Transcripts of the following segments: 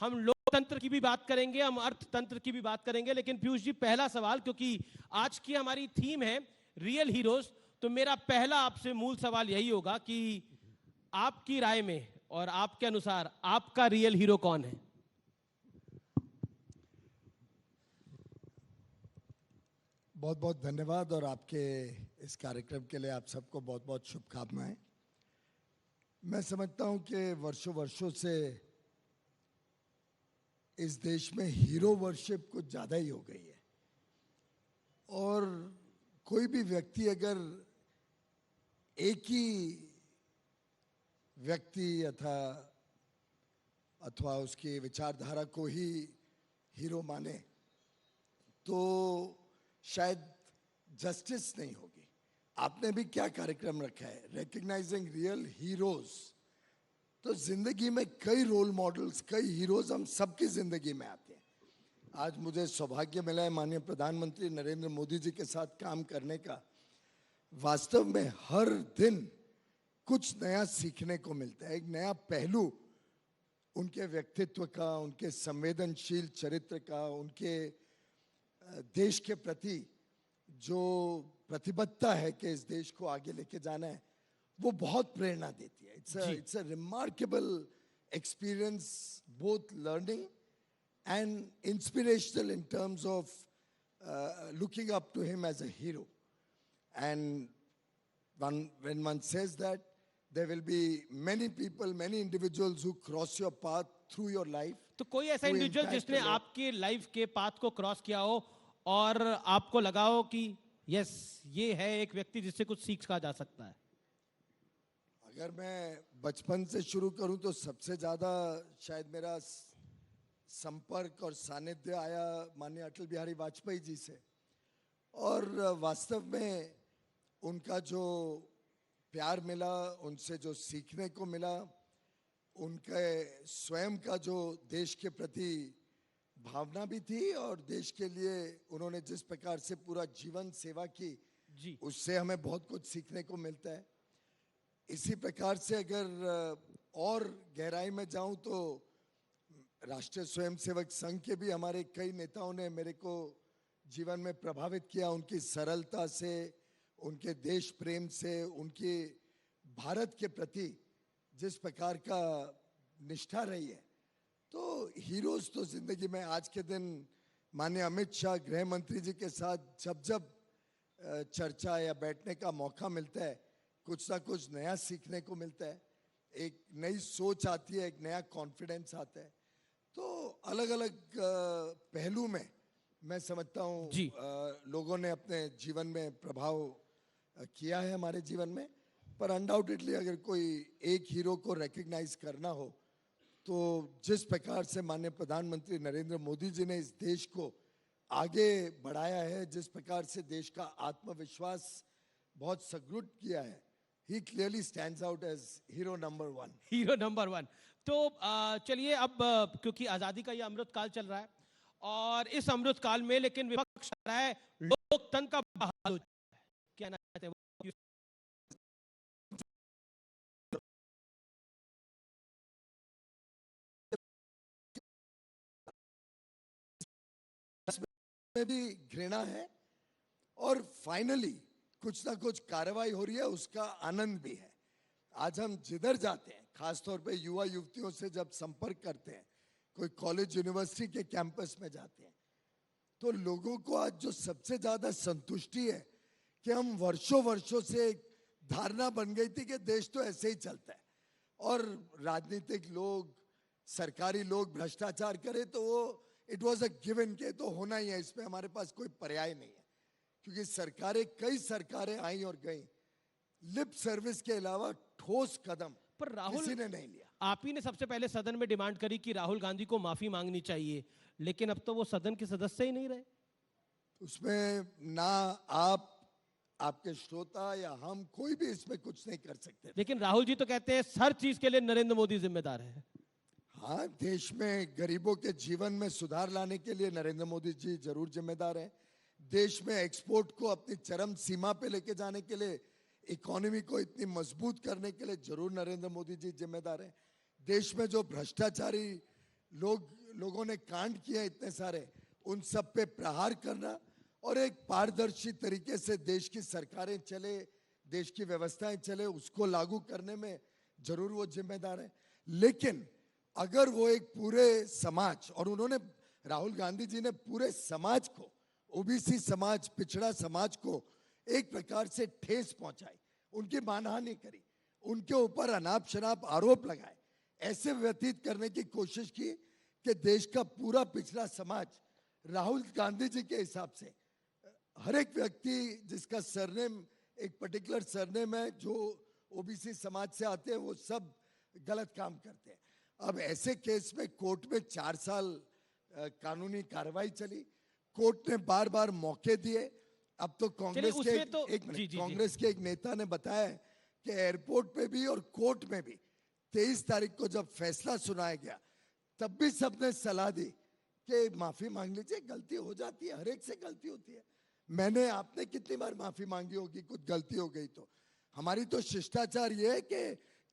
हम लोकतंत्र की भी बात करेंगे, हम अर्थतंत्र की भी बात करेंगे, लेकिन पीयूष जी पहला सवाल, क्योंकि आज की हमारी थीम है रियल हीरोज, तो मेरा पहला आपसे मूल सवाल यही होगा कि आपकी राय में और आपके अनुसार आपका रियल हीरो कौन है? बहुत बहुत धन्यवाद और आपके इस कार्यक्रम के लिए आप सबको बहुत बहुत शुभकामनाएं। मैं समझता हूं कि वर्षों वर्षों से इस देश में हीरो वर्शिप कुछ ज़्यादा ही हो गई है और कोई भी व्यक्ति अगर एक ही व्यक्ति अथवा उसकी विचारधारा को ही हीरो माने तो शायद जस्टिस नहीं होगी। आपने भी क्या कार्यक्रम रखा है, रिकग्नाइजिंग रियल हीरोज। तो जिंदगी में कई रोल मॉडल्स, कई हीरोज हम सबकी जिंदगी में आते हैं। आज मुझे सौभाग्य मिला है माननीय प्रधानमंत्री नरेंद्र मोदी जी के साथ काम करने का। वास्तव में हर दिन कुछ नया सीखने को मिलता है, एक नया पहलू उनके व्यक्तित्व का, उनके संवेदनशील चरित्र का, उनके देश के प्रति जो प्रतिबद्धता है कि इस देश को आगे लेके जाना है, वो बहुत प्रेरणा देती है। It's a remarkable experience, both learning and inspirational in terms of looking up to him as a hero. And when one says that, there will be many people, many individuals who cross your path through your life. तो कोई ऐसा individual जिसने आपके life के path को cross किया हो और आपको लगा हो कि यस, ये है एक व्यक्ति जिससे कुछ सीखा जा सकता है? अगर मैं बचपन से शुरू करूं तो सबसे ज्यादा शायद मेरा संपर्क और सानिध्य आया माननीय अटल बिहारी वाजपेयी जी से। और वास्तव में उनका जो प्यार मिला, उनसे जो सीखने को मिला, उनके स्वयं का जो देश के प्रति भावना भी थी और देश के लिए उन्होंने जिस प्रकार से पूरा जीवन सेवा की जी, उससे हमें बहुत कुछ सीखने को मिलता है। इसी प्रकार से अगर और गहराई में जाऊं तो राष्ट्रीय स्वयंसेवक संघ के भी हमारे कई नेताओं ने मेरे को जीवन में प्रभावित किया, उनकी सरलता से, उनके देश प्रेम से, उनके भारत के प्रति जिस प्रकार का निष्ठा रही है। तो हीरोज तो जिंदगी में आज के दिन माननीय अमित शाह गृह मंत्री जी के साथ जब जब चर्चा या बैठने का मौका मिलता है, कुछ ना कुछ नया सीखने को मिलता है, एक नई सोच आती है, एक नया कॉन्फिडेंस आता है। तो अलग अलग पहलू में मैं समझता हूँ लोगों ने अपने जीवन में प्रभाव किया है हमारे जीवन में। पर अनडाउटेडली अगर कोई एक हीरो को रिकग्नाइज करना हो तो जिस प्रकार से माननीय प्रधानमंत्री नरेंद्र मोदी जी ने इस देश को आगे बढ़ाया है, जिस प्रकार से देश का आत्मविश्वास बहुत सुदृढ़ किया है, he clearly stands out as hero number one. Hero number one. तो चलिए अब क्योंकि आजादी का ये अमृत काल चल रहा है और इस अमृत काल में लेकिन विपक्ष कर रहा है लोकतंत्र का बहाल हो जाए, क्या कहते हैं में भी घृणा है और फाइनली कुछ ना कुछ कार्रवाई हो रही है, उसका आनंद भी है। आज हम जिधर जाते हैं, खासतौर पे युवा युवतियों से जब संपर्क करते हैं, कोई कॉलेज यूनिवर्सिटी के कैंपस में जाते हैं, तो लोगों को आज जो सबसे ज्यादा संतुष्टि है कि हम वर्षों वर्षों से एक धारणा बन गई थी कि देश तो ऐसे ही चलता है और राजनीतिक लोग, सरकारी लोग भ्रष्टाचार करे तो वो इट वॉज अ गिवन के तो होना ही है, इसमें हमारे पास कोई पर्याय नहीं है। क्योंकि कई सरकारें आई और गई, लिप सर्विस के अलावा ठोस कदम पर राहुल किसी ने नहीं लिया। आप ही ने सबसे पहले सदन में डिमांड करी कि राहुल गांधी को माफी मांगनी चाहिए, लेकिन अब तो वो सदन के सदस्य ही नहीं रहे। उसमें ना आप, आपके श्रोता या हम, कोई भी इसमें कुछ नहीं कर सकते। लेकिन राहुल जी तो कहते हैं हर चीज के लिए नरेंद्र मोदी जिम्मेदार है। हाँ, देश में गरीबों के जीवन में सुधार लाने के लिए नरेंद्र मोदी जी जरूर जिम्मेदार हैं। देश में एक्सपोर्ट को अपनी चरम सीमा पे लेके जाने के लिए, इकोनॉमी को इतनी मजबूत करने के लिए जरूर नरेंद्र मोदी जी जिम्मेदार हैं। देश में जो भ्रष्टाचारी लोगों ने कांड किए इतने सारे, उन सब पे प्रहार करना और एक पारदर्शी तरीके से देश की सरकारें चले, देश की व्यवस्थाएं चले, उसको लागू करने में जरूर वो जिम्मेदार है। लेकिन अगर वो एक पूरे समाज, और उन्होंने, राहुल गांधी जी ने पूरे समाज को, ओबीसी समाज, पिछड़ा समाज को एक प्रकार से ठेस पहुंचाई, उनकी मानहानि करी, उनके ऊपर अनाप शनाप आरोप लगाए, ऐसे व्यतीत करने की कोशिश की कि देश का पूरा पिछड़ा समाज राहुल गांधी जी के हिसाब से, हर एक व्यक्ति जिसका सरनेम एक पर्टिकुलर सरनेम है, जो ओबीसी समाज से आते हैं, वो सब गलत काम करते हैं। अब ऐसे केस में कोर्ट में 4 साल कानूनी कार्रवाई चली, कोर्ट ने बार बार मौके दिए। अब तो कांग्रेस के एक मिनट, कांग्रेस के एक नेता ने बताया कि एयरपोर्ट पे भी और कोर्ट में भी 23 तारीख को जब फैसला सुनाया गया, तब भी सबने सलाह दी कि माफी मांग लीजिए, गलती हो जाती है, हर एक से गलती होती है। मैंने, आपने कितनी बार माफी मांगी होगी कुछ गलती हो गई तो? हमारी तो शिष्टाचार ये है कि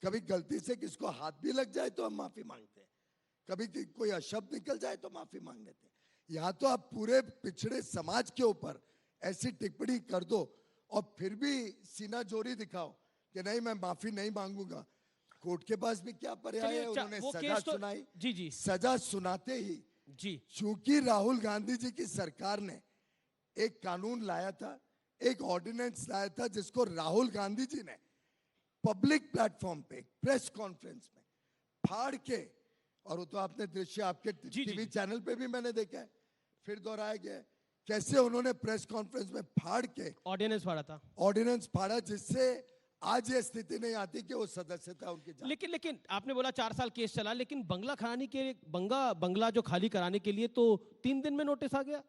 कभी गलती से किसको हाथ भी लग जाए तो हम माफी मांगते हैं, कभी कोई अशब्द निकल जाए तो माफी मांग लेते हैं। यहाँ तो आप पूरे पिछड़े समाज के ऊपर ऐसी टिप्पणी कर दो और फिर भी सीना जोरी दिखाओ कि नहीं मैं माफी नहीं मांगूंगा। कोर्ट के पास भी क्या पर्याय है, उन्होंने सजा सुनाई। जी सजा सुनाते ही जी, चूंकि राहुल गांधी जी की सरकार ने एक कानून लाया था, एक ऑर्डिनेंस लाया था, जिसको राहुल गांधी जी ने पब्लिक प्लेटफॉर्म पे प्रेस कॉन्फ्रेंस में फाड़ के, और वो तो आपने दृश्य आपके टीवी चैनल पे भी मैंने देखा है, फिर दोहराया गया कैसे उन्होंने प्रेस कॉन्फ्रेंस में फाड़ के ऑर्डिनेंस फाड़ा था, ऑर्डिनेंस फाड़ा, जिससे आज ये स्थिति नहीं आती कि वो सदस्यता उनकी जाए। लेकिन आपने बोला 4 साल केस चला, लेकिन बंगला जो खाली कराने के लिए तो 3 दिन में नोटिस आ गया।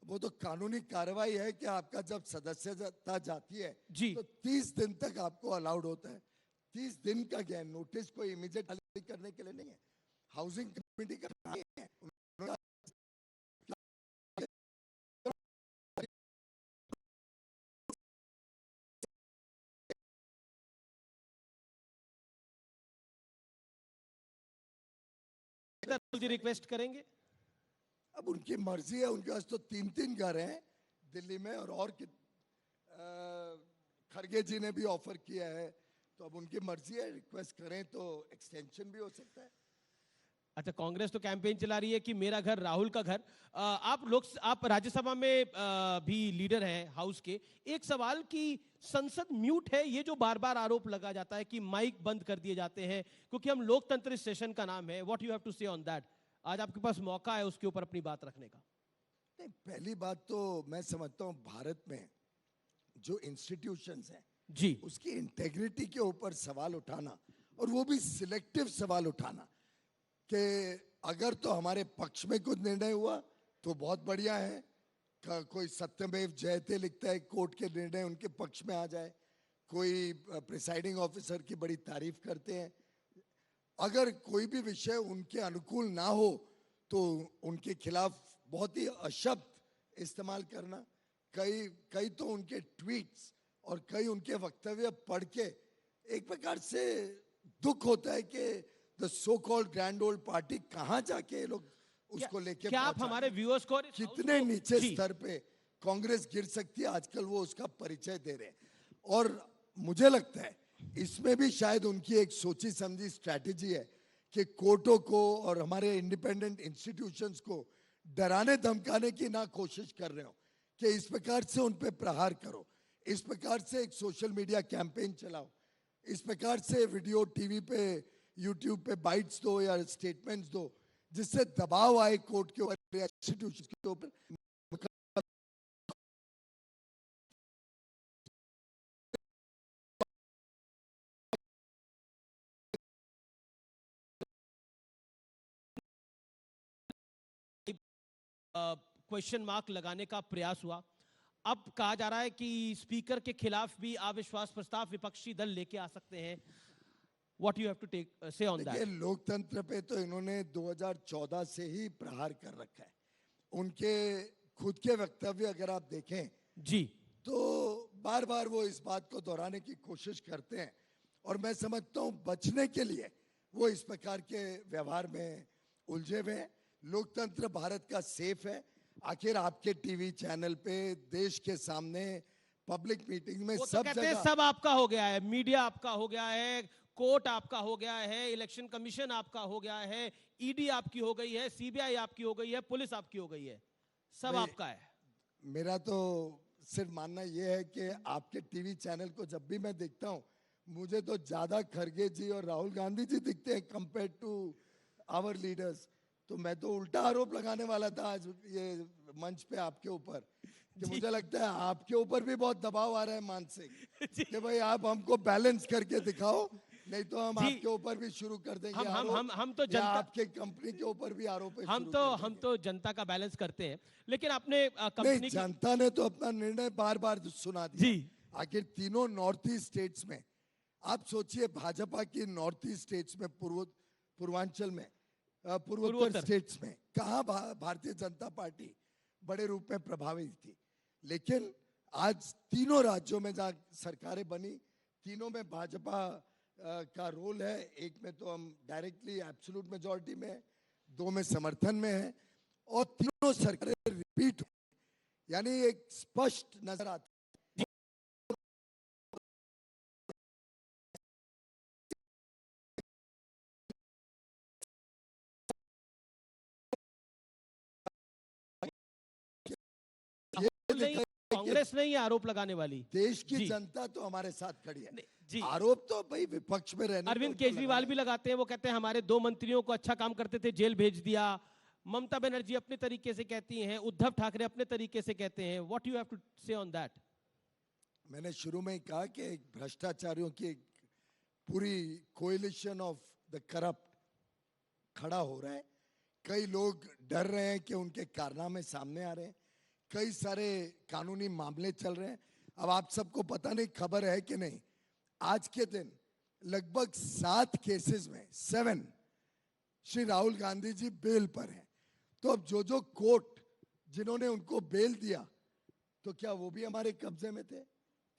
वो तो कानूनी कार्रवाई है कि आपका जब सदस्यता जाती है जी, तो 30 दिन तक आपको अलाउड होता है। 30 दिन का क्या नोटिस, कोई इमीडिएट खाली करने के लिए नहीं है। हाउसिंग कमेटी का नहीं है, रिक्वेस्ट करेंगे। अब उनकी मर्जी है, उनके पास तो 3 घर हैं दिल्ली में, और खड़गे जी ने भी ऑफर किया है, तो अब उनकी मर्जी है, रिक्वेस्ट करें तो एक्सटेंशन भी हो सकता है। अच्छा, कांग्रेस तो कैंपेन चला रही है कि मेरा घर राहुल का घर। आप राज्यसभा में भी लीडर हैं हाउस के। एक सवाल कि संसद म्यूट है, ये जो बार बार आरोप लगा जाता है कि माइक बंद कर दिए जाते हैं, क्योंकि हम लोकतंत्र सेशन का नाम है। व्हाट यू हैव टू से ऑन दैट? आज आपके पास मौका है उसके ऊपर अपनी बात रखने का। नहीं, पहली बात तो मैं समझता हूं भारत में जो इंस्टीट्यूशंस हैं जी, उसकी इंटेग्रिटी के ऊपर सवाल उठाना, और वो भी सिलेक्टिव सवाल उठाना, कि अगर तो हमारे पक्ष में कुछ निर्णय हुआ तो बहुत बढ़िया है, कोई सत्यमेव जयते लिखता है कोर्ट के निर्णय उनके पक्ष में आ जाए, कोई प्रिसाइडिंग ऑफिसर की बड़ी तारीफ करते हैं। अगर कोई भी विषय उनके अनुकूल ना हो तो उनके खिलाफ बहुत ही अशब्द इस्तेमाल करना, कई तो उनके ट्वीट्स और कई उनके वक्तव्य पढ़ के एक प्रकार से दुख होता है कि the so called grand old party कहां जाके ये लोग उसको लेके, क्या आप हमारे व्यूअर्स को कितने नीचे स्तर पे कांग्रेस गिर सकती है आजकल, वो उसका परिचय दे रहे हैं। और मुझे लगता है इसमें भी शायद उनकी एक सोची समझी स्ट्रैटेजी है कि कोर्टों को और हमारे इंडिपेंडेंट इंस्टीट्यूशंस को डराने धमकाने की ना कोशिश कर रहे हो कि इस प्रकार से उन पे प्रहार करो, इस प्रकार से एक सोशल मीडिया कैंपेन चलाओ, इस प्रकार से वीडियो टीवी पे यूट्यूब पे बाइट्स दो या स्टेटमेंट्स दो, जिससे दबाव आए कोर्ट के ऊपर या इंस्टीट्यूशन के ऊपर। क्वेश्चन मार्क लगाने का प्रयास हुआ। अब कहा जा रहा है कि स्पीकर के खिलाफ भी अविश्वास प्रस्ताव विपक्षी दल लेके आ सकते हैं। What you have to say on that? लोकतंत्र पे तो इन्होंने 2014 से ही प्रहार कर रखा है। उनके खुद के वक्तव्य अगर आप देखें जी, तो बार बार वो इस बात को दोहराने की कोशिश करते हैं, और मैं समझता हूं बचने के लिए वो इस प्रकार के व्यवहार में उलझे हुए हैं। लोकतंत्र भारत का सेफ है। आखिर आपके टीवी चैनल पे देश के सामने पब्लिक मीटिंग में वो तो सब कहते हैं जगह सब आपका हो गया है, मीडिया आपका हो गया है, कोर्ट आपका हो गया है, इलेक्शन कमीशन आपका हो गया है, ईडी आपकी हो गई है, सीबीआई आपकी हो गई है, पुलिस आपकी हो गई है, सब भाई, आपका है। मेरा तो सिर्फ मानना यह है कि आपके टीवी चैनल को जब भी मैं देखता हूं, मुझे तो ज्यादा खरगे जी और राहुल गांधी जी दिखते हैं कंपेयर टू आवर लीडर्स। तो मैं तो उल्टा आरोप लगाने वाला था आज ये मंच पे आपके ऊपर कि जी। मुझे लगता है आपके ऊपर भी बहुत दबाव आ रहा है मानसिक जी कि भाई आप हमको बैलेंस करके दिखाओ, नहीं तो हम जी, आपके ऊपर भी शुरू कर देंगे हम आरोप, हम तो या जनता, आपके कंपनी के ऊपर भी आरोप हम शुरू तो कर हम देंगे। तो जनता का बैलेंस करते हैं, लेकिन आपने नहीं, कंपनी की। जनता ने तो अपना निर्णय बार बार सुना दिया। जी। आखिर तीनों नॉर्थ ईस्ट स्टेट्स में आप सोचिए, भाजपा की नॉर्थ ईस्ट स्टेट्स में, पूर्वांचल में, पूर्वोत्तर पूर्वोत्तर। स्टेट्स में कहां भारतीय जनता पार्टी बड़े रूप में प्रभावित थी। लेकिन आज तीनों राज्यों में जहां सरकारें बनी, तीनों में भाजपा का रोल है। एक में तो हम डायरेक्टली एब्सोल्यूट मेजॉरिटी में, दो में समर्थन में है, और तीनों सरकारें रिपीट, यानी एक स्पष्ट नजर आता है। ये नहीं, दिखा है कि कांग्रेस नहीं है आरोप लगाने वाली। देश की जी। जनता तो हमारे साथ खड़ी है। नहीं, जी। आरोप तो भाई विपक्ष में रहने पे अरविंद उनको केजरीवाल लगाना भी है। लगाते हैं, वो कहते हैं हमारे दो मंत्रियों को अच्छा काम करते थे जेल भेज दिया। ममता बनर्जी अपने तरीके से कहती हैं, उद्धव ठाकरे अपने तरीके से कहते हैं। व्हाट यू हैव टू से ऑन दैट? मैंने शुरू में ही कहा कि एक भ्रष्टाचारियों की एक पूरी कोएलिशन ऑफ द करप्ट खड़ा हो रहा है। कई लोग डर रहे हैं कि उनके कारनामे सामने आ रहे हैं। कई सारे कानूनी मामले चल रहे हैं। अब आप सबको पता नहीं, खबर है कि नहीं, आज के दिन लगभग 7 केसेस में 7 श्री राहुल गांधी जी बेल पर हैं। तो अब जो कोर्ट जिन्होंने उनको बेल दिया, तो क्या वो भी हमारे कब्जे में थे?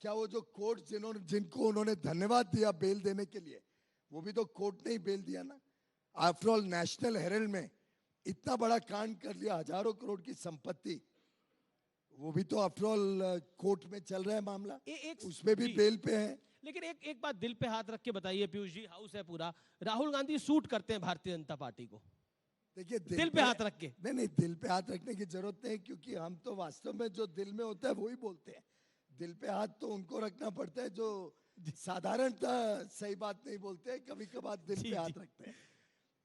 क्या वो जो कोर्ट जिनको उन्होंने धन्यवाद दिया बेल देने के लिए, वो भी तो कोर्ट ने ही बेल दिया ना? आफ्टर ऑल नेशनल हेरल्ड में इतना बड़ा कांड कर लिया, हजारों करोड़ की संपत्ति, वो भी तो आफ्टर ऑल कोर्ट में चल रहा है मामला, उसमें भी जी। बेल पे है। लेकिन एक बात दिल पे हाथ रख के बताइए पीयूष जी, हाउस है पूरा, राहुल गांधी सूट करते हैं भारतीय जनता पार्टी को? देखिए, दिल पे हाथ रख के। नहीं, दिल पे हाथ रखने की जरूरत नहीं, क्योंकि हम तो वास्तव में जो दिल में होता है वही बोलते हैं। दिल पे हाथ तो उनको रखना पड़ता है जो साधारणतः सही बात नहीं बोलते हैं, कभी कभार दिल जी, पे हाथ जी। रखते हैं।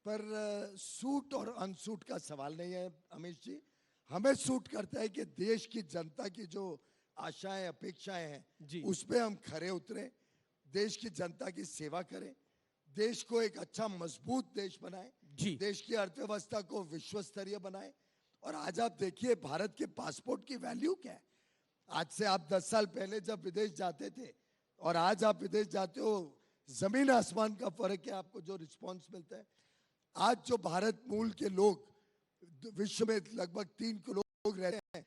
पर सूट और अनसूट का सवाल नहीं है अमीश जी। हमें सूट करता है कि देश की जनता की जो आशाएं अपेक्षाएं हैं, जी। उस पे हम खरे उतरे, देश की जनता की सेवा करें, देश को एक अच्छा मजबूत देश बनाए, जी। देश की अर्थव्यवस्था को विश्व स्तरीय बनाए। और आज आप देखिए भारत के पासपोर्ट की वैल्यू क्या है। आज से आप 10 साल पहले जब विदेश जाते थे और आज आप विदेश जाते हो, जमीन आसमान का फर्क है आपको जो रिस्पॉन्स मिलता है। आज जो भारत मूल के लोग विश्व में लगभग 3 करोड़ लोग रहते हैं,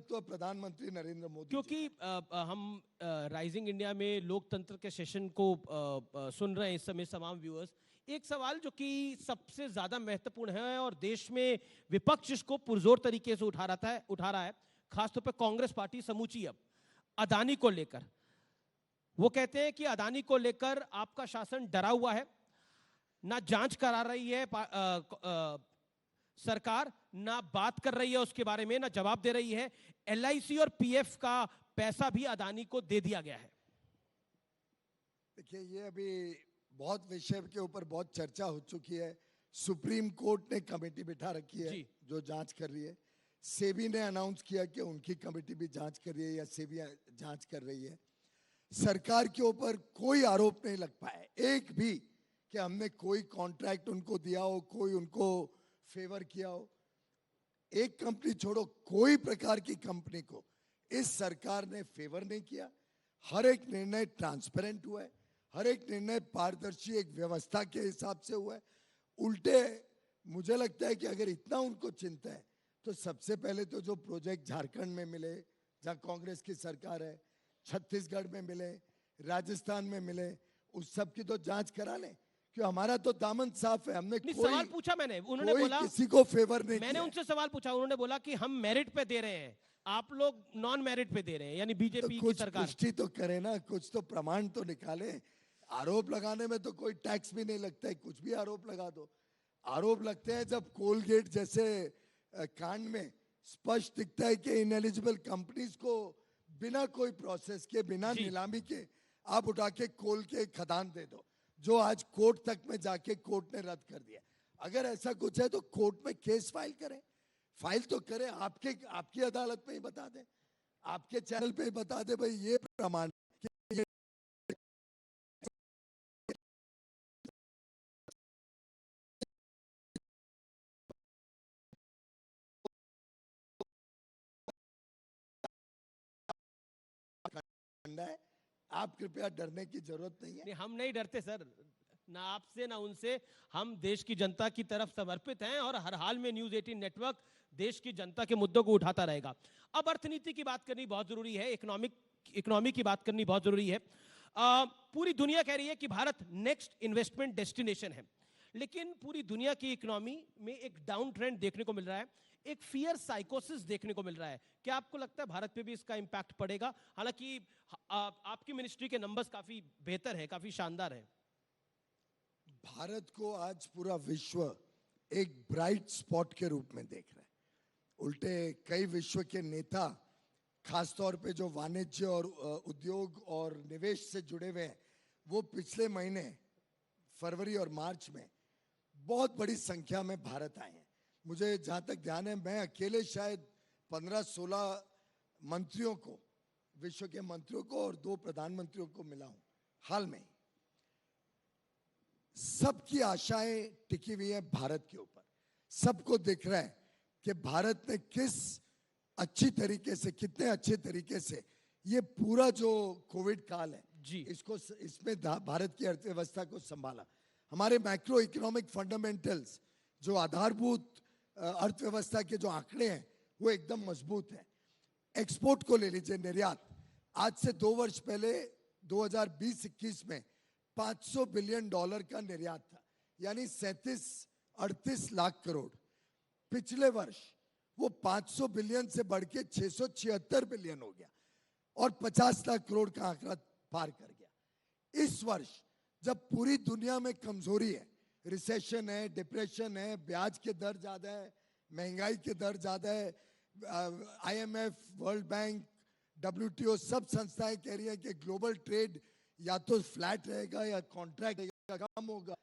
तो प्रधानमंत्री नरेंद्र मोदी जी क्योंकि हम राइजिंग इंडिया में लोकतंत्र के सेशन को सुन रहे हैं इस समय तमाम व्यूअर्स। एक सवाल जो कि सबसे ज्यादा महत्वपूर्ण है और देश में विपक्ष इसको पुरजोर तरीके से उठा रहा है, खासतौर पर कांग्रेस पार्टी समूची, अब अदानी को लेकर। वो कहते हैं कि अदानी को लेकर आपका शासन डरा हुआ है, ना जांच करा रही है सरकार, ना बात कर रही है उसके बारे में, ना जवाब दे रही है। एलआईसी और पीएफ का पैसा भी अदानी को दे दिया गया है। देखिए, ये अभी बहुत विषय के ऊपर बहुत चर्चा हो चुकी है। सुप्रीम कोर्ट ने कमेटी बिठा रखी है जो जांच कर रही है। सेबी ने अनाउंस किया कि उनकी कमेटी भी जांच कर रही है या सेबी जांच कर रही है। सरकार के ऊपर कोई आरोप नहीं लग पाया एक भी कि हमने कोई कॉन्ट्रैक्ट उनको दिया हो, कोई उनको फेवर किया हो। एक कंपनी छोड़ो, कोई प्रकार की कंपनी को इस सरकार ने फेवर नहीं किया। हर एक निर्णय ट्रांसपेरेंट हुआ है, हर एक निर्णय पारदर्शी एक व्यवस्था के हिसाब से हुआ है। उल्टे मुझे लगता है कि अगर इतना उनको चिंता है तो सबसे पहले तो जो प्रोजेक्ट झारखंड में मिले, जहां कांग्रेस की सरकार है, छत्तीसगढ़ में मिले, राजस्थान में मिले, उस सब की तो जांच करा लें, क्यों हमारा तो दामन साफ है। हमने नहीं, कोई सवाल पूछा मैंने, उन्होंने कोई बोला, किसी को फेवर नहीं मैंने किया। उनसे सवाल पूछा, उन्होंने बोला कि हम मेरिट पे दे रहे हैं, आप लोग नॉन मेरिट पे दे रहे हैं, यानी तो बीजेपी की कुछ सरकार। पुष्टि तो करे ना, कुछ तो प्रमाण तो निकाले। आरोप लगाने में तो कोई टैक्स भी नहीं लगता है, कुछ भी आरोप लगा दो। आरोप लगते हैं जब कोलगेट जैसे कांड में स्पष्ट दिखता है कि इनएलिजिबल कंपनीज को बिना कोई प्रोसेस के, बिना जी। नीलामी के आप उठा के कोल के खदान दे दो, जो आज कोर्ट तक में जाके कोर्ट ने रद्द कर दिया। अगर ऐसा कुछ है तो कोर्ट में केस फाइल करें, फाइल तो करें, आपकी अदालत में ही बता दें, आपके चैनल पे ही बता दे भाई ये प्रमाण कि ये खंडा है। आप कृपया डरने की जरूरत नहीं है। नहीं, हम नहीं डरते सर, ना आपसे ना उनसे। हम देश की जनता की तरफ समर्पित हैं और हर हाल में न्यूज़ 18 नेटवर्क देश की जनता के मुद्दों को उठाता रहेगा। अब अर्थनीति की बात करनी बहुत जरूरी है, इकोनॉमी की बात करनी बहुत जरूरी है। पूरी दुनिया कह रही है कि भारत नेक्स्ट इन्वेस्टमेंट डेस्टिनेशन है, लेकिन पूरी दुनिया की इकोनॉमी में एक डाउन ट्रेंड देखने को मिल रहा है, एक फियर साइकोसिस देखने को मिल रहा है। क्या आपको लगता है भारत पे भी इसका इंपैक्ट पड़ेगा? हालांकि आपकी मिनिस्ट्री के नंबर्स काफी बेहतर हैं, काफी शानदार हैं। भारत को आज पूरा विश्व एक ब्राइट स्पॉट के रूप में देख रहा है। उल्टे कई विश्व के नेता, खासतौर पे जो वाणिज्य और उद्योग और निवेश से जुड़े हुए हैं, वो पिछले महीने फरवरी और मार्च में बहुत बड़ी संख्या में भारत आए हैं। मुझे जहां तक ध्यान है, मैं अकेले शायद 15-16 मंत्रियों को, विश्व के मंत्रियों को और 2 प्रधानमंत्रियों को मिला हूं हाल में। सबकी आशाएं टिकी हुई है भारत के ऊपर। सबको दिख रहा है कि भारत ने किस अच्छी तरीके से, कितने अच्छे तरीके से ये पूरा जो कोविड काल है जी। इसमें भारत की अर्थव्यवस्था को संभाला। हमारे मैक्रो इकोनॉमिक फंडामेंटल्स, जो आधारभूत अर्थव्यवस्था के जो आंकड़े हैं, वो एकदम मजबूत है। एक्सपोर्ट को ले लीजिए, निर्यात। आज से 2 वर्ष पहले 2020-21 में $500 बिलियन का निर्यात था, यानी 37-38 लाख करोड़। पिछले वर्ष वो 500 बिलियन से बढ़ के 676 बिलियन हो गया और 50 लाख करोड़ का आंकड़ा पार कर गया। इस वर्ष जब पूरी दुनिया में कमजोरी है, रिसेशन है, डिप्रेशन है, ब्याज के दर ज्यादा है, महंगाई के दर ज्यादा है, IMF, वर्ल्ड बैंक, WTO सब संस्थाएं कह रही हैं कि ग्लोबल ट्रेड या तो फ्लैट रहेगा या कॉन्ट्रैक्ट रहेगा, कम होगा।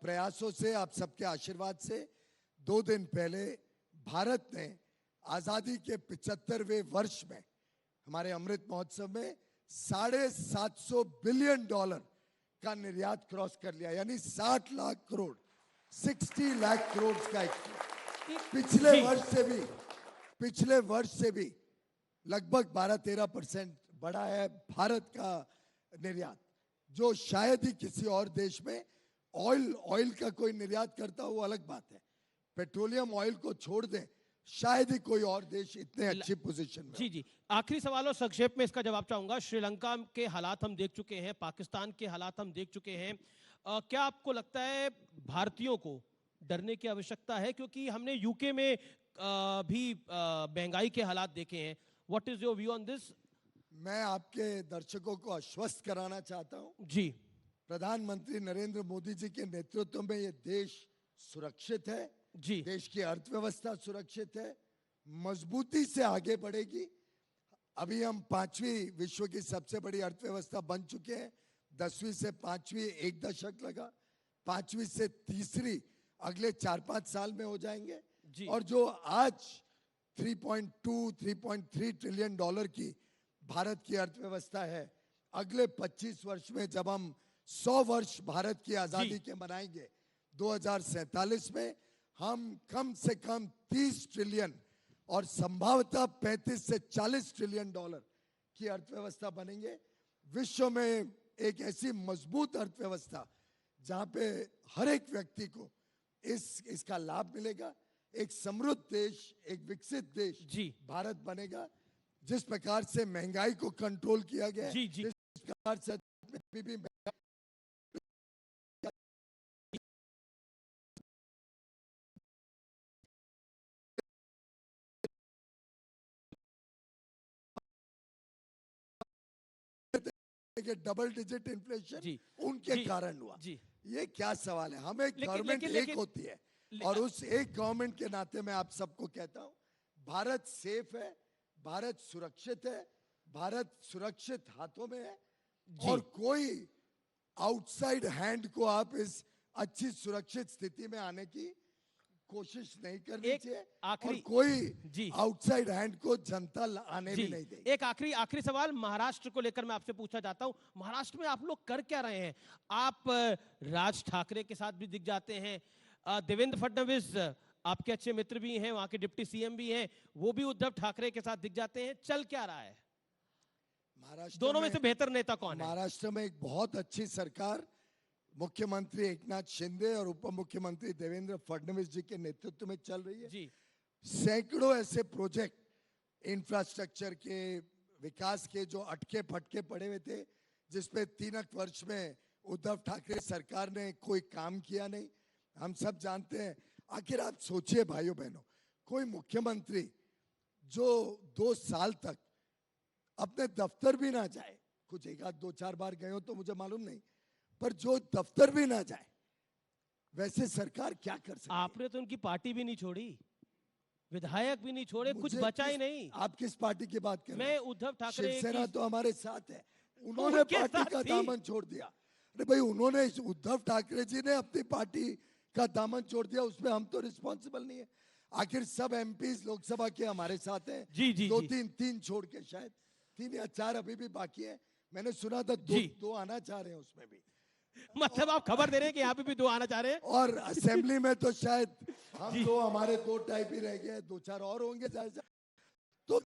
प्रयासों से, आप सबके आशीर्वाद से 2 दिन पहले भारत ने आजादी के 75वें वर्ष में हमारे अमृत महोत्सव में $750 बिलियन का निर्यात क्रॉस कर लिया, यानी 60 लाख करोड़, 60 लाख करोड़ का पिछले वर्ष से भी लगभग 12-13% बढ़ा है भारत का निर्यात, जो शायद ही किसी और देश में, ऑयल का कोई निर्यात करता हो वो अलग बात है, पेट्रोलियम ऑयल को छोड़ दें, शायद ही कोई और देश इतने अच्छी पोजीशन में। जी जी, आखिरी सवाल और संक्षेप में इसका जवाब चाहूंगा। श्रीलंका के हालात हम देख चुके हैं, पाकिस्तान के हालात हम देख चुके हैं। क्या आपको लगता है भारतीयों को डरने की आवश्यकता है? क्योंकि हमने यूके में भी महंगाई के हालात देखे हैं। What is your view on this? मैं आपके दर्शकों को आश्वस्त कराना चाहता हूं, जी, प्रधानमंत्री नरेंद्र मोदी जी के नेतृत्व में ये देश सुरक्षित है। जी, देश की अर्थव्यवस्था सुरक्षित है, मजबूती से आगे बढ़ेगी। अभी हम 5वीं विश्व की सबसे बड़ी अर्थव्यवस्था बन चुके हैं। 10वीं से 5वीं 1 दशक लगा, 5वीं से तीसरी अगले 4-5 साल में हो जाएंगे। और जो आज 3.2-3.3 ट्रिलियन डॉलर की भारत की अर्थव्यवस्था है, अगले 25 वर्ष में जब हम 100 वर्ष भारत की आजादी के मनाएंगे, 2047 में हम कम से कम 30 ट्रिलियन और संभवतः 35 से 40 ट्रिलियन डॉलर की अर्थव्यवस्था बनेंगे। विश्व में एक ऐसी मजबूत अर्थव्यवस्था जहां पे हर एक व्यक्ति को इसका लाभ मिलेगा। एक समृद्ध देश, एक विकसित देश जी भारत बनेगा। जिस प्रकार से महंगाई को कंट्रोल किया गया है, जी जी जिस प्रकार से अभी भी डबल डिजिट इन्फ्लेशन जी उनके जी कारण हुआ। जी ये क्या सवाल है? हमें गवर्नमेंट एक होती है और उस एक गवर्नमेंट के नाते मैं आप सबको कहता हूं, भारत सेफ है, भारत सुरक्षित है, भारत सुरक्षित हाथों में है और कोई आउटसाइड हैंड को आप इस अच्छी सुरक्षित स्थिति में आने की कोशिश नहीं करनी चाहिए और कोई आउटसाइड हैंड को जनता आने भी नहीं देगी। एक आखिरी सवाल महाराष्ट्र को लेकर मैं आपसे पूछना चाहता हूं। महाराष्ट्र में आप लोग कर क्या रहे हैं? आप राज ठाकरे के साथ भी दिख जाते हैं, देवेंद्र फडणवीस आपके अच्छे मित्र भी हैं, वहां के डिप्टी सीएम भी हैं, वो भी उद्धव ठाकरे के साथ दिख जाते हैं। चल क्या रहा है महाराष्ट्र? दोनों में से बेहतर नेता कौन है? महाराष्ट्र में एक बहुत अच्छी सरकार मुख्यमंत्री एकनाथ शिंदे और उप मुख्यमंत्री देवेंद्र फडणवीस जी के नेतृत्व में चल रही है जी। सैकड़ों ऐसे प्रोजेक्ट इंफ्रास्ट्रक्चर के विकास के जो अटके फटके पड़े हुए थे, जिसपे 3 वर्ष में उद्धव ठाकरे सरकार ने कोई काम किया नहीं। हम सब जानते हैं। आखिर आप सोचिए भाइयों बहनों, कोई मुख्यमंत्री जो 2 साल तक अपने दफ्तर भी ना जाए, कुछ 1-2-4 बार गए हो तो मुझे मालूम नहीं, पर जो दफ्तर भी ना जाए, वैसे सरकार क्या कर सकती है? आपने तो उनकी पार्टी भी नहीं छोड़ी, विधायक भी नहीं छोड़े, कुछ बचा ही नहीं। आप किस पार्टी की बात कर रहे हैं? मैं उद्धव ठाकरे। शिवसेना तो हमारे साथ है, उन्होंने पार्टी का दामन छोड़ दिया। अरे भाई, उन्होंने, उद्धव ठाकरे जी ने अपनी पार्टी का दामन छोड़ दिया, उसमें हम तो रिस्पॉन्सिबल नहीं है। आखिर सब एमपीज लोकसभा के हमारे साथ हैं। जी जी 2-3 छोड़ के, शायद 3 या 4 अभी भी बाकी है। मैंने सुना था 2 आना चाह रहे हैं उसमें भी। मतलब आप खबर दे रहे हैं कि यहाँ पे भी 2 आना चाह रहे हैं? और असेंबली में तो शायद हम 2, हमारे 2 टाइप ही रह गए, 2-4 और होंगे शायद। तो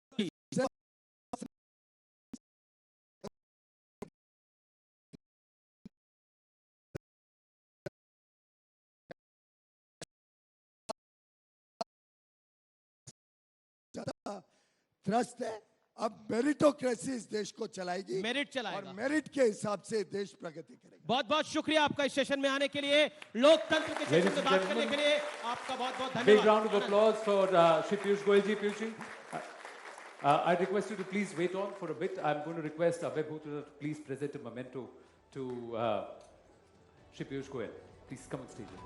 थ्रस्ट है। अब मेरिटोक्रेसी इस देश को चलाएगी, मेरिट चलाएगा और मेरिट के हिसाब से देश प्रगति करेगा। बहुत बहुत शुक्रिया आपका इस सेशन में आने के लिए, लोकतंत्र के सेशन में बात करने के लिए आपका बहुत बहुत धन्यवाद। Big round of applause for Shri Piyush Goyal ji. Piyush ji, I request you to please wait on for a bit. I'm going to request Abhay Bhutra to please present a memento to Shri Piyush Goyal. Please come on stage.